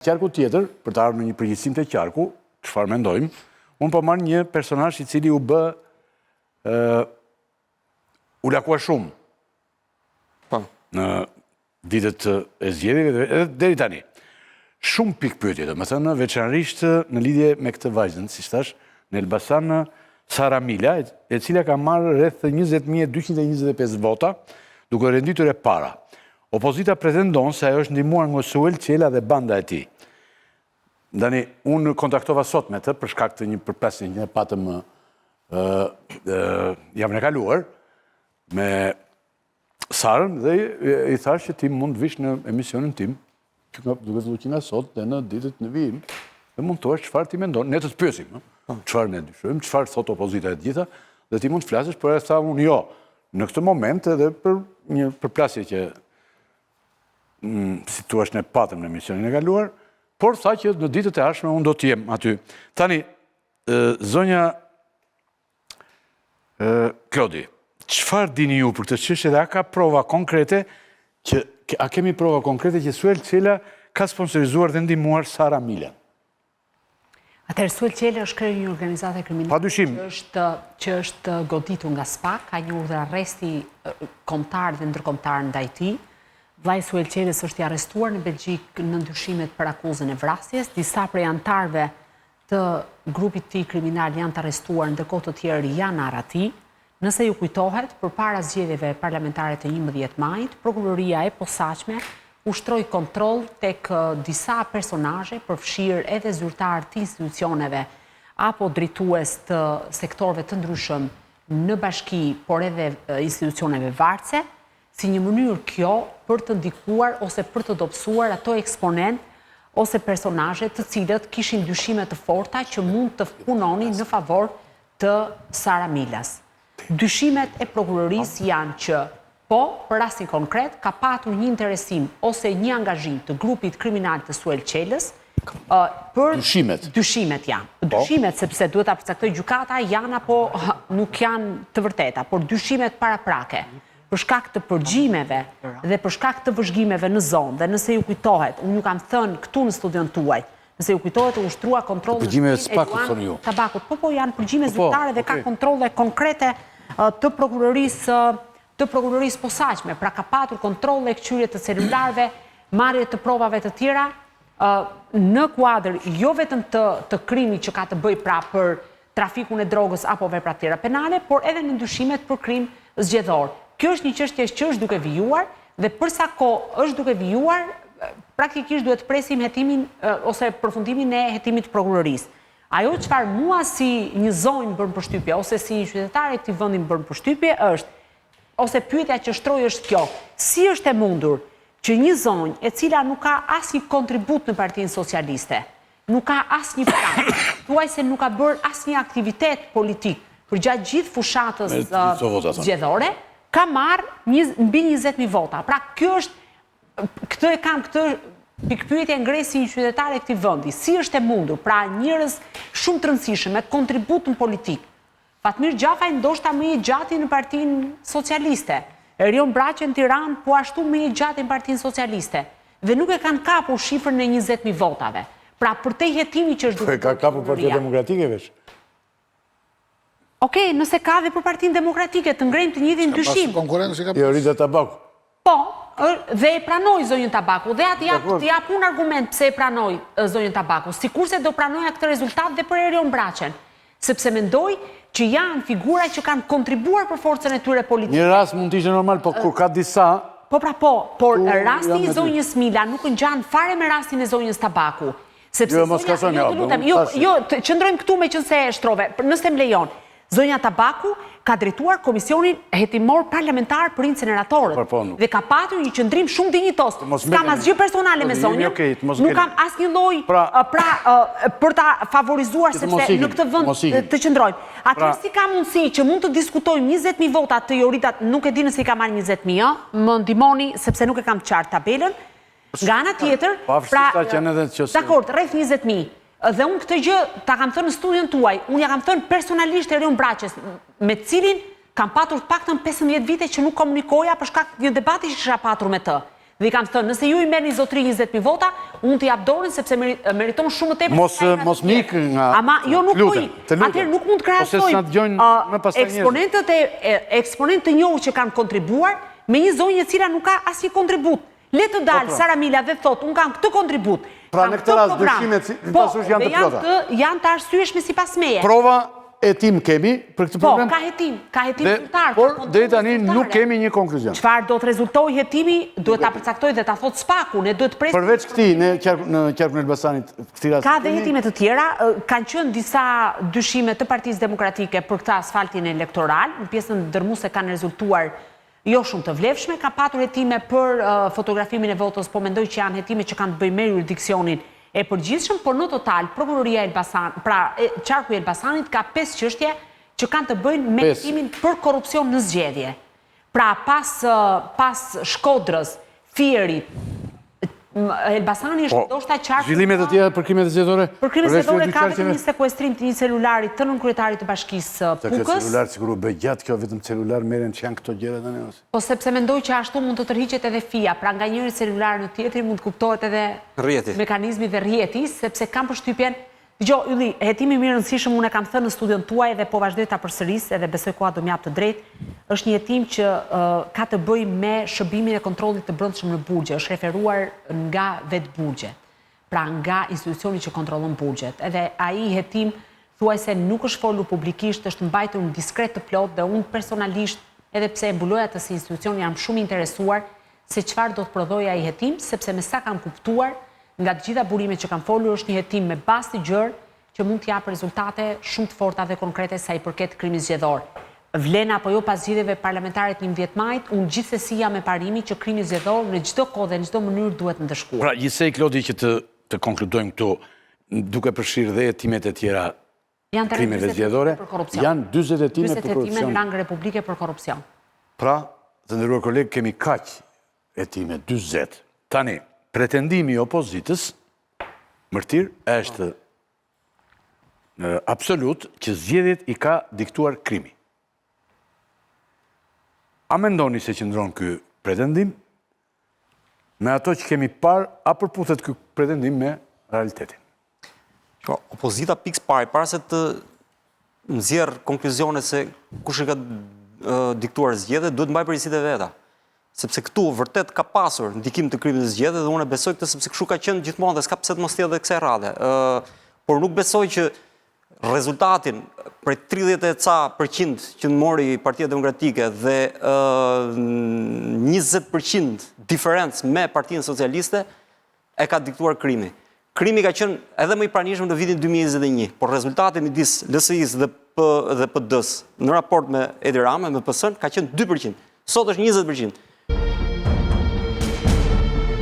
Qarku tjetër, për të ardhur në një përgjithësim të qarku, çfarë mendojmë, unë po marr një personazh i cili u lakua shumë. Po. Në ditët e zgjedhjeve edhe deri tani. Shumë pikë pyetje, domethënë veçanërisht në lidhje me këtë vajzën, siç thash, në Elbasan Sara Mila, e cila ka marrë rreth 20.225 vota, duke renditur e para. Opozita pretendon se ajo është ndihmuar nga Suel Qela dhe banda e tij. Ndani, unë kontaktova sot me të për shkak të një përplasje që ne patëm javën e kaluar me Sarën dhe i thash që ti mund të vish në emisionin tim, që duke filluar nga sot dhe në ditët në vijim, dhe mund të thuash çfarë ti mendon, ne të pyesim, çfarë ne dyshojmë, çfarë thot opozita e gjitha, dhe ti mund të flasësh, por e tha unë jo, në këtë moment edhe për një përplasje që si thua ne patëm në emisionin e kaluar, por tha që në ditët e ardhshme unë do të jem aty. Tani, zonja Klodi, çfarë dini ju për këtë çështje dhe a ka prova konkrete a kemi prova konkrete që Suel Qela ka sponsorizuar dhe ndihmuar Sara Milan? Atëherë Suel Qela është kryer një organizate kriminale që është goditur nga SPAK, ka një urdhër arresti kombëtar dhe ndërkombëtar ndaj tij. Vllai Suel Qelës është i arrestuar në Belgjik në ndyshimet për akuzën e vrasjes. Disa prej antarëve të grupit të tij kriminal janë të arrestuar, ndërkohë të tjerë janë arra tij. Nëse ju kujtohet, përpara zgjedhjeve parlamentare të 11 majit, prokuroria e posaçme ushtroi kontroll tek disa personazhe, përfshirë edhe zyrtarë të institucioneve apo drejtues të sektorëve të ndryshëm në bashki, por edhe institucioneve varëse, si një mënyrë kjo për të ndikuar ose për të dobësuar ato eksponent ose personazhe të cilët kishin dyshime të forta që mund të punonin në favor të Sara Milas. Dyshimet e prokurorisë janë që po, për rastin konkret, ka patur një interesim ose një angazhim të grupit kriminal të Suel Qelës për dyshimet janë. Dyshimet, sepse duhet ta përcaktoj gjykata, janë apo nuk janë të vërteta, por dyshimet paraprake për shkak të përgjimeve dhe për shkak të vëzhgimeve në zonë, dhe nëse ju kujtohet, unë ju kam thënë këtu në studion tuaj, nëse ju kujtohet u ushtrua kontrolle përgjimeve të SPAK-ut thonë ju. Tabakut. Po, janë përgjime zyrtare dhe ka kontrolle konkrete të prokurorisë posaçme, pra ka patur kontrolle kthyrje të celularëve, marrje të provave të tjera në kuadër jo vetëm të krimit që ka të bëjë pra për trafikun e drogës apo vepra të tjera penale, por edhe në ndyshimet për krim zgjedhor. Kjo është një çështje që është duke vijuar dhe për sa kohë është duke vijuar, praktikisht duhet presim hetimin ose përfundimin e hetimit të prokurorisë. Ajo çfarë mua si një zonjë bën përshtypje ose si një qytetare e këtij vendi bën përshtypje është ose pyetja që shtroj është kjo: si është e mundur që një zonjë e cila nuk ka asnjë kontribut në Partinë Socialiste, nuk ka asnjë plan, thuaj se nuk ka bërë asnjë aktivitet politik përgjatë gjithë fushatës zgjedhore, ka marrë mbi 20.000 vota. Pra kjo është, këtë pikpyetje ngresi një qytetare e këtij vendi. Si është e mundur, pra njerëz shumë të rëndësishëm me kontribut në politik. Fatmir Gjafaj ndoshta më i gjati në Partinë Socialiste. Erion Braçe në Tiranë po ashtu më i gjati në Partinë Socialiste. Dhe nuk e kanë kapur shifrën e 20.000 votave. Pra për te jetimi që është duke ka kapur Partia Demokratike veç? Okej, nëse ka dhe për Partinë Demokratike të ngrejmë të njëjtin dyshim. Jo, Rita Tabaku. Po, dhe e pranoj zonjën Tabaku. Dhe atë jap unë argument pse e pranoj zonjën Tabaku. Sikurse do pranoja këtë rezultat dhe për Erion Braçen, sepse mendoj që janë figura që kanë kontribuar për forcën e tyre politike. Një rast mund të ishte normal, po kur ka disa. Por rasti i zonjës Mila nuk ngjan fare me rastin e zonjës Tabaku. Sepse qëndrojmë këtu me qënse e shtrove, nëse më lejon. Zonja Tabaku ka drejtuar Komisionin Hetimor Parlamentar për Inceneratorët dhe ka patur një qëndrim shumë dinjitos. S'kam asgjë personale me zonjën, nuk kam asnjë lloj për ta favorizuar sepse në këtë vend të qëndrojmë. Atëherë si ka mundësi që mund të diskutojmë 20.000 vota të Joritat, nuk e di nëse i ka marrë 20.000, më ndihmoni sepse nuk e kam qartë tabelën. Nga ana tjetër, dakord, rreth 20.000. Dhe unë këtë gjë ta kam thënë në studion tuaj, unë ja kam thënë personalisht Erion Braçes, me cilin kam patur të paktën 15 vite që nuk komunikoja për shkak të një debati që isha patur me të. Dhe i kam thënë, nëse ju i merrni zotëri 20.000 vota, unë t'i jap dorën sepse meriton shumë më tepër. Mos mik nga. Ama jo nuk lutem, po. të lutem. Atëherë nuk mund të Ose s'na krahasoj dëgjojnë më pastaj eksponentë të njohur që kanë kontribuar me një zonjë e cila nuk ka asnjë kontribut. Le të dalë Sara Mila dhe thotë, unë kam këtë kontribut. Pra në këtë rast dyshimet pasush janë të plota. Janë të arsyeshme sipas meje. Prova hetim kemi për këtë problem? Po, ka hetim zyrtar. Por deri tani nuk kemi një konkluzion. Çfarë do të rezultojë hetimi, duhet ta përcaktoj dhe ta thotë SPAK-u, ne duhet presim. Përveç këtij në qarkun e Elbasanit, këtij rasti. Ka dhe hetime të tjera, kanë qenë disa dyshime të Partisë Demokratike për këtë asfaltin elektoral, në pjesën dërmuese kanë rezultuar jo shumë të vlefshme, ka patur hetime për fotografimin e votës, po mendoj që janë hetime që kanë të bëjnë me jurisdiksionin e përgjithshëm, por në total, Prokuroria Elbasan, pra qarku i Elbasanit ka 5 çështje që kanë të bëjnë me hetimin për korrupsion në zgjedhje. Pra pas Shkodrës, Fierit, Elbasani është ndoshta qarku. Zhvillimet e tjera për krimet zgjedhore? Për krimet zgjedhore ka vetëm një sekuestrim të një celulari të nënkryetarit të bashkisë Pukës. Kjo celular sigur u bë gjatë, kjo vetëm celular merren që janë këto gjëra tani ose. Po sepse mendoj që ashtu mund të tërhiqet edhe fija, pra nga njëri celular në tjetrin mund të kuptohet edhe mekanizmi dhe rrjeti, sepse kam përshtypjen. Dgjoj, Ylli, hetimi më i rëndësishëm unë e kam thënë në studion tuaj dhe po vazhdoj ta përsëris, edhe besoj koha do m'jap të drejtë, është një hetim që ka të bëjë me shërbimin e kontrollit të brendshëm në burgje, është referuar nga vetë burgjet, pra nga institucioni që kontrollon burgjet. Edhe ai hetim thuajse nuk është folur publikisht, është mbajtur në diskret të plot dhe unë personalisht, edhe pse e mbuloj atë si institucion, jam shumë interesuar se çfarë do të prodhojë ai hetim, sepse me sa kam kuptuar, nga të gjitha burimet që kam folur është një hetim me bazë të gjerë që mund të japë rezultate shumë të forta dhe konkrete sa i përket krimit zgjedhor. Vlen apo jo pas zgjedhjeve parlamentare të 11 majit, unë gjithsesi jam me parimin që krimi zgjedhor në çdo kohë dhe në çdo mënyrë duhet ndëshkuar. Pra, gjithsej Klodi që të konkludojmë këtu, duke përfshirë dhe hetimet e tjera krimeve zgjedhore, janë 40 hetime për korrupsion. 40 hetime në rang republike për korrupsion. Pra, të nderuar kolegë, kemi kaq hetime 40. Tani pretendimi i opozitës, mërtir, është absolut që zgjedhjet i ka diktuar krimi. A mendoni se qëndron ky pretendim me ato që kemi parë, a përputhet ky pretendim me realitetin? Opozita pikës para se të nxjerr konkluzione se kush e ka diktuar zgjedhjet, duhet mbaj përgjegjësitë e veta. Sepse këtu vërtet ka pasur ndikim të krimit të zgjedhjeve dhe unë besoj këtë sepse kështu ka qenë gjithmonë dhe s'ka pse të mos jetë edhe kësaj radhe. Por nuk besoj që rezultatin për 30% që mori Partia Demokratike dhe 20% diferencë me Partinë Socialiste e ka diktuar krimi. Krimi ka qenë edhe më i pranishëm në vitin 2021, por rezultati midis LSI-s dhe PD-s në raport me Edi Rama, me PS-n, ka qenë 2%. Sot është 20%.